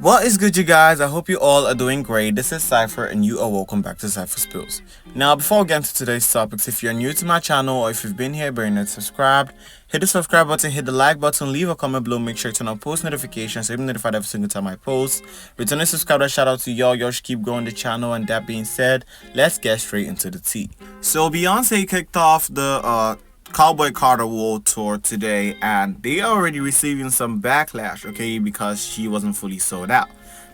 What is good, you guys? I hope you all are doing great. This is Cypher and you are welcome back to Cypher Spills. Now, before we get into today's topics, if you're new to my channel or if you've been here but you're not subscribed, hit the subscribe button, hit the like button, leave a comment below, make sure to turn on post notifications so you'll be notified every single time I post. Returning subscriber, shout out to y'all. Y'all should keep growing the channel, and that being said, let's get straight into the tea. So Beyonce kicked off the Cowboy Carter World Tour today, and they are already receiving some backlash, okay, because she wasn't fully sold out.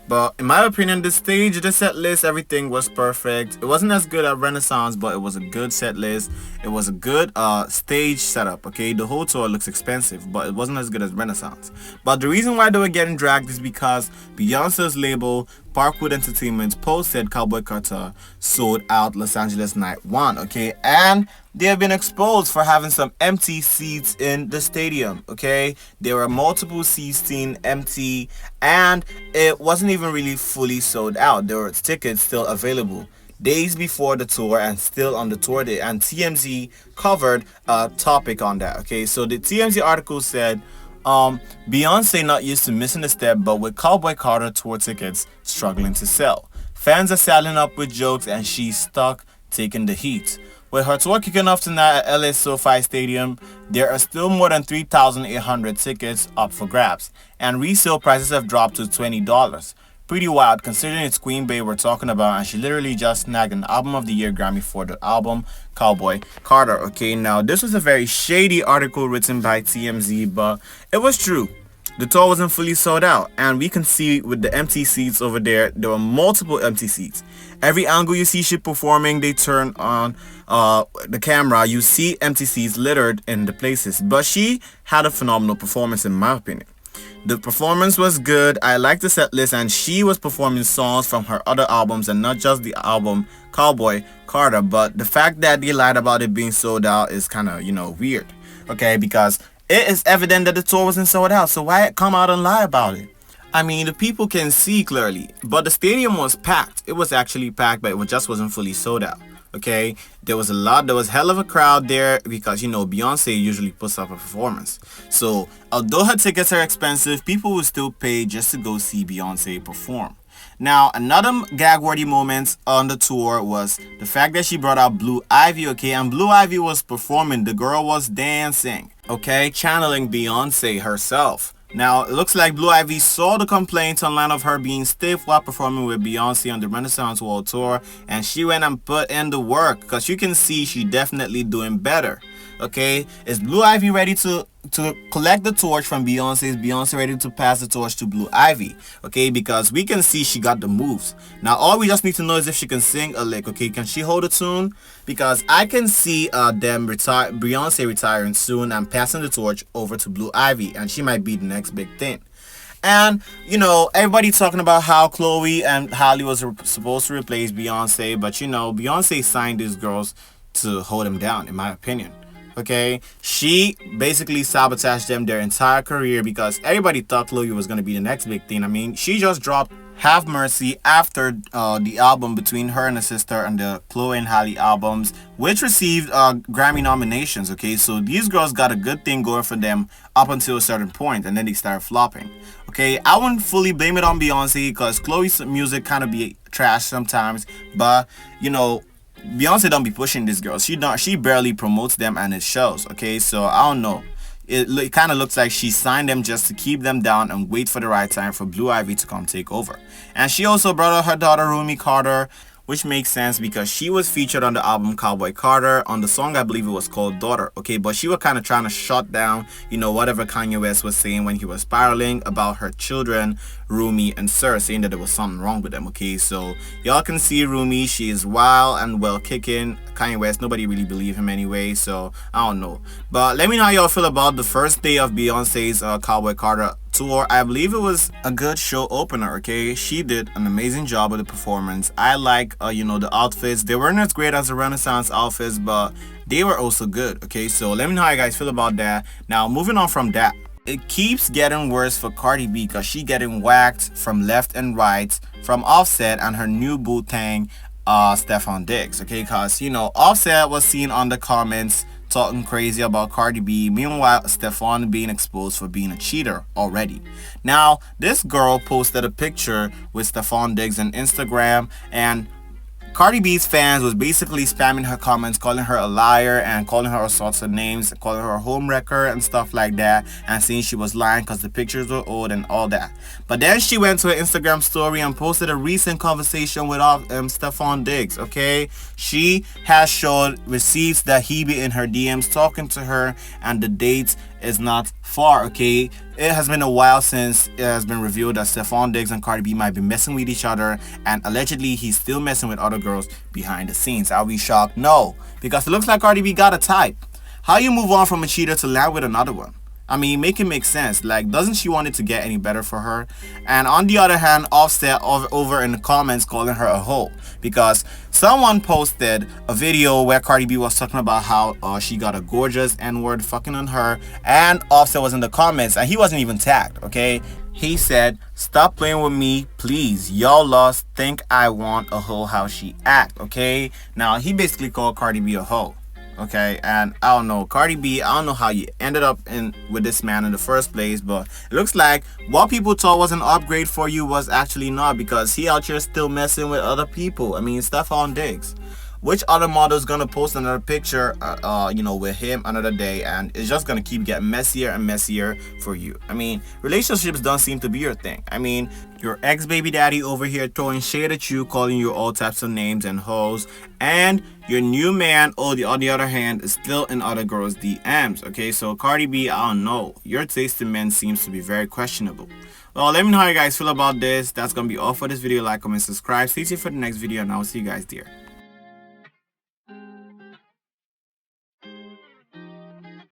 But in my opinion, the stage, the set list, everything was perfect. It wasn't as good at Renaissance, but it was a good set list. It was a good stage setup, okay? The whole tour looks expensive, but it wasn't as good as Renaissance. But the reason why they were getting dragged is because Beyonce's label, Parkwood Entertainment, posted Cowboy Carter sold out Los Angeles Night 1, okay? And they have been exposed for having some empty seats in the stadium, okay? There were multiple seats seen empty, and it wasn't even really fully sold out. There were tickets still available days before the tour and still on the tour day, and TMZ covered a topic on that, okay? So the TMZ article said, Beyonce not used to missing a step, but with Cowboy Carter tour tickets struggling to sell. Fans are saddling up with jokes and she's stuck taking the heat. With her tour kicking off tonight at LA SoFi Stadium, there are still more than 3,800 tickets up for grabs, and resale prices have dropped to $20. Pretty wild considering it's Queen Bey we're talking about, and she literally just snagged an Album of the Year Grammy for the album Cowboy Carter. Okay, now this was a very shady article written by TMZ, but it was true. The tour wasn't fully sold out, and we can see with the empty seats over there, there were multiple empty seats. Every angle you see she performing, they turn on the camera, you see empty seats littered in the places. But she had a phenomenal performance in my opinion. The performance was good. I liked the set list, and she was performing songs from her other albums and not just the album Cowboy Carter. But the fact that they lied about it being sold out is kind of, weird, okay, because it is evident that the tour wasn't sold out, so why come out and lie about it? I mean, the people can see clearly, but the stadium was packed. It was actually packed, but it just wasn't fully sold out. Okay, there was hell of a crowd there because Beyonce usually puts up a performance. So although her tickets are expensive, people will still pay just to go see Beyonce perform. Now, another gag-worthy moment on the tour was the fact that she brought out Blue Ivy, okay, and Blue Ivy was performing. The girl was dancing, okay, channeling Beyonce herself. Now, it looks like Blue Ivy saw the complaints online of her being stiff while performing with Beyonce on the Renaissance World Tour, and she went and put in the work because you can see she definitely doing better. Okay, is Blue Ivy ready to collect the torch from Beyonce? Is Beyonce ready to pass the torch to Blue Ivy? Okay, because we can see she got the moves. Now all we just need to know is if she can sing a lick. Okay, can she hold a tune? Because I can see Beyonce retiring soon and passing the torch over to Blue Ivy, and she might be the next big thing. And everybody talking about how Chloe and Halle was supposed to replace Beyonce, but Beyonce signed these girls to hold them down, in my opinion. Okay, she basically sabotaged them their entire career because everybody thought Chloe was going to be the next big thing. I mean, she just dropped Have Mercy after the album between her and her sister and the Chloe and Halle albums, which received Grammy nominations. Okay, so these girls got a good thing going for them up until a certain point, and then they started flopping. Okay, I wouldn't fully blame it on Beyonce because Chloe's music kind of be trash sometimes, but Beyonce don't be pushing these girls. She barely promotes them, and it shows. Okay, so I don't know. It kind of looks like she signed them just to keep them down and wait for the right time for Blue Ivy to come take over. And she also brought out her daughter Rumi Carter, which makes sense because she was featured on the album Cowboy Carter. On the song, I believe it was called Daughter. Okay, but she was kind of trying to shut down, whatever Kanye West was saying when he was spiraling about her children, Rumi and Sir, saying that there was something wrong with them. Okay, so y'all can see Rumi. She is wild and well kicking. Kanye West, nobody really believe him anyway, so I don't know. But let me know how y'all feel about the first day of Beyonce's Cowboy Carter tour. I believe it was a good show opener. Okay, she did an amazing job with the performance. I like the outfits. They weren't as great as the Renaissance outfits, but they were also good. Okay, so let me know how you guys feel about that. Now moving on from that, it keeps getting worse for Cardi B because she getting whacked from left and right from Offset and her new boo thing Stefan Diggs. Okay, because Offset was seen on the comments talking crazy about Cardi B. Meanwhile, Stefan being exposed for being a cheater already. Now, this girl posted a picture with Stefan Diggs on Instagram, and Cardi B's fans was basically spamming her comments, calling her a liar and calling her all sorts of names, calling her a homewrecker and stuff like that, and saying she was lying because the pictures were old and all that. But then she went to her Instagram story and posted a recent conversation with Stefan Diggs, okay? She has showed receipts that he be in her DMs talking to her, and the date is not far, okay? It has been a while since it has been revealed that Stefan Diggs and Cardi B might be messing with each other, and allegedly he's still messing with other girls behind the scenes. Are we shocked? No, because it looks like Cardi B got a type. How you move on from a cheater to land with another one? I mean, make it make sense. Like, doesn't she want it to get any better for her? And on the other hand, Offset over in the comments calling her a hoe, because someone posted a video where Cardi B was talking about how she got a gorgeous N-word fucking on her, and Offset was in the comments and he wasn't even tagged, okay? He said, "Stop playing with me, please. Y'all lost. Think I want a hoe how she act," okay? Now, he basically called Cardi B a hoe. Okay, and I don't know, Cardi B, I don't know how you ended up in with this man in the first place, but it looks like what people thought was an upgrade for you was actually not, because he out here still messing with other people. I mean, Stefan Diggs. Which other model is gonna post another picture, with him another day, and it's just gonna keep getting messier and messier for you? I mean, relationships don't seem to be your thing. I mean, your ex-baby daddy over here throwing shade at you, calling you all types of names and hoes, and your new man, on the other hand, is still in other girls' DMs. Okay, so Cardi B, I don't know. Your taste in men seems to be very questionable. Well, let me know how you guys feel about this. That's gonna be all for this video. Like, comment, subscribe. Stay tuned for the next video, and I'll see you guys there.